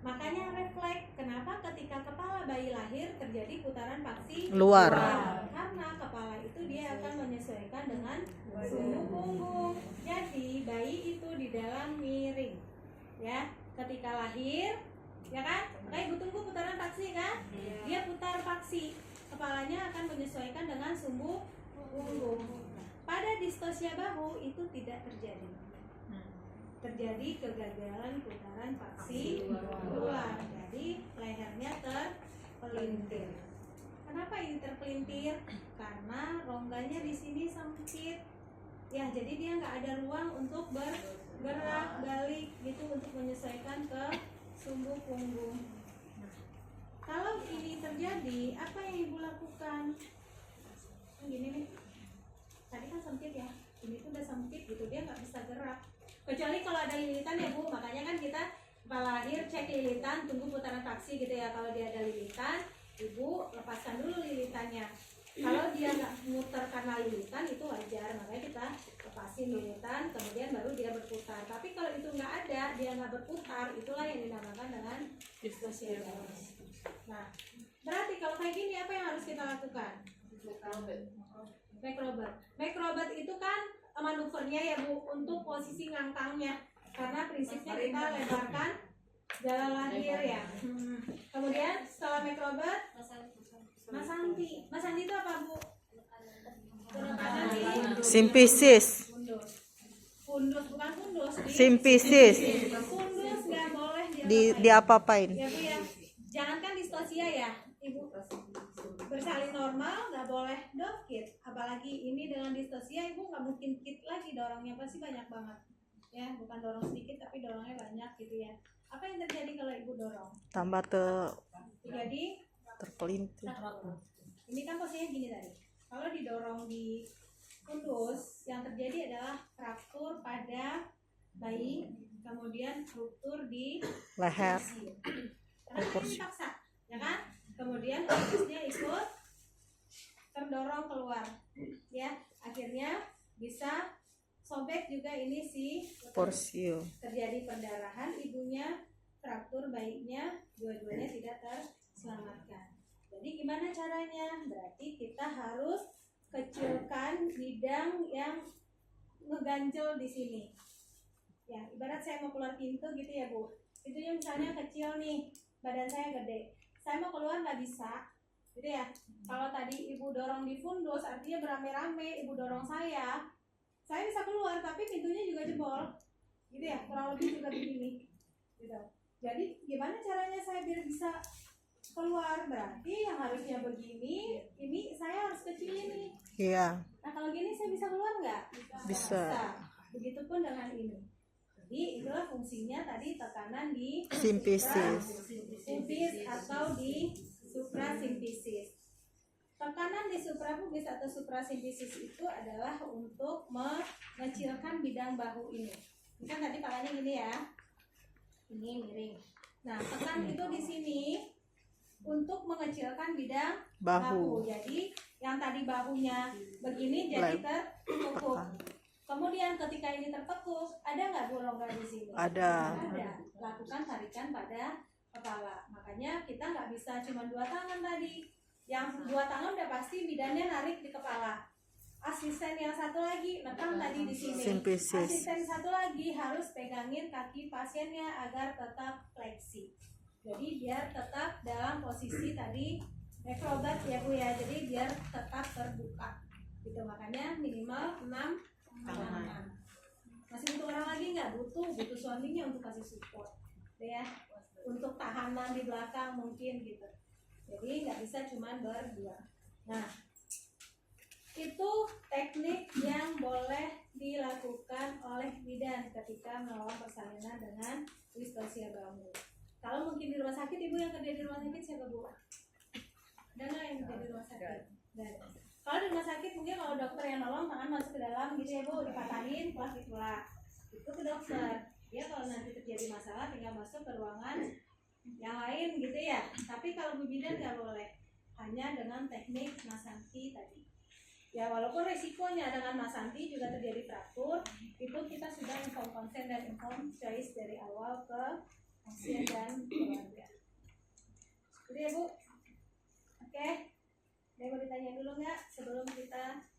Makanya refleks. Kenapa ketika kepala bayi lahir terjadi putaran paksi Luar. Karena kepala itu dia akan menyesuaikan dengan sumbu punggung. Jadi bayi itu di dalam miring. Ya, ketika lahir, ya kan? Kayak ibu tunggu putaran paksi kan? Dia putar paksi. Kepalanya akan menyesuaikan dengan sumbu punggung. Pada distosia bahu itu tidak terjadi. Terjadi kegagalan putaran paksi luar. Jadi lehernya terpelintir. Kenapa ini terpelintir? Karena rongganya di sini sempit. Ya, jadi dia nggak ada ruang untuk bergerak balik gitu untuk menyesuaikan ke sumbu punggung. Nah, kalau ini terjadi, apa yang ibu lakukan? Gini nih, tadi kan sempit ya, ini tuh udah sempit gitu, dia nggak bisa gerak. Kecuali kalau ada lilitan ya bu, makanya kan kita kepala lahir cek lilitan, tunggu putaran paksi gitu ya. Kalau dia ada lilitan, ibu lepaskan dulu lilitannya. Kalau dia nggak muter karena lilitan itu wajar, makanya kita lepasin lilitan, kemudian baru dia berputar. Tapi kalau itu nggak ada, dia nggak berputar, itulah yang dinamakan dengan distosia bahu. Nah, berarti kalau kayak gini apa yang harus kita lakukan? Make robot itu kan manuvernya ya bu, untuk posisi ngangkangnya, karena prinsipnya kita lebarkan jalan lahir ya. Kemudian setelah make robot, Mas Santi itu apa bu? Simpisis. Fundus bukan fundus. Simpisis. Fundus nggak boleh Diapa-apain? Ya bu ya, jangankan distosia ya, ibu bersalin normal nggak boleh dokit, apalagi ini dengan distosia ibu nggak mungkin kit lagi, dorongnya pasti banyak banget ya, bukan dorong sedikit tapi dorongnya banyak gitu ya. Apa yang terjadi kalau ibu dorong? Tambah Jadi terpelintir. ini kan posisinya gini tadi, kalau didorong di fundus yang terjadi adalah fraktur pada bayi, kemudian ruptur di Leher. karena ini paksa ya kan, kemudian fokusnya ikut terdorong keluar ya, akhirnya bisa sobek juga ini si Porsio. terjadi perdarahan, ibunya fraktur, bayinya dua-duanya tidak terselamatkan. Jadi gimana caranya? Berarti kita harus kecilkan bidang yang ngeganjel di sini ya, ibarat saya mau keluar pintu gitu ya bu, pintunya misalnya kecil nih, badan saya gede, saya mau keluar nggak bisa gitu ya. Kalau tadi ibu dorong di fundus, artinya beramai-ramai ibu dorong saya bisa keluar tapi pintunya juga jebol gitu ya, kurang lebih juga begini gitu. Jadi gimana caranya saya biar bisa keluar? Berarti yang harusnya begini, ini saya harus kecilin nih. Iya. Nah kalau gini saya bisa keluar nggak? Bisa. Begitupun dengan ini. Jadi itulah fungsinya tadi tekanan di Simpisis. simpis atau di suprasimpisis. Tekanan di suprapubis atau suprasimpisis itu adalah untuk mengecilkan bidang bahu ini. Ini kan tadi palanya gini ya, ini miring. Nah tekan itu di sini untuk mengecilkan bidang bahu. Jadi yang tadi bahunya begini jadi tertekuk. Kemudian ketika ini tertekuk, ada nggak bu rongga di sini? Ada. Lakukan tarikan pada kepala. Makanya kita nggak bisa cuma dua tangan tadi. Yang dua tangan udah pasti bidannya narik di kepala. Asisten yang satu lagi nekan tadi di sini. Simpisis. Asisten satu lagi harus pegangin kaki pasiennya agar tetap fleksi. Jadi biar tetap dalam posisi tadi acrobat ya bu ya. Jadi biar tetap terbuka. Gitu, makanya minimal 6 tangan. Masih butuh orang lagi nggak? Butuh suaminya untuk kasih support ya, untuk tahanan di belakang mungkin gitu. Jadi nggak bisa cuma berdua. Nah itu teknik yang boleh dilakukan oleh bidan ketika melawan persalinan dengan distosia bahu. Kalau mungkin di rumah sakit, ibu yang kerja di rumah sakit siapa bu? Ada nggak yang kerja di rumah sakit? Kalau di rumah sakit mungkin kalau dokter yang nolong tangan masuk ke dalam gitu ya bu, dipatahin plastik pula itu ke dokter. Dia kalau nanti terjadi masalah tinggal masuk ke ruangan yang lain gitu ya. Tapi kalau bu bidan nggak boleh, hanya dengan teknik Masanti tadi. Ya walaupun resikonya dengan Masanti juga terjadi fraktur, itu kita sudah inform konsen dan inform choice dari awal ke pasien dan keluarga. Jadi ya Bu, oke, ada yang mau ditanya dulu nggak sebelum kita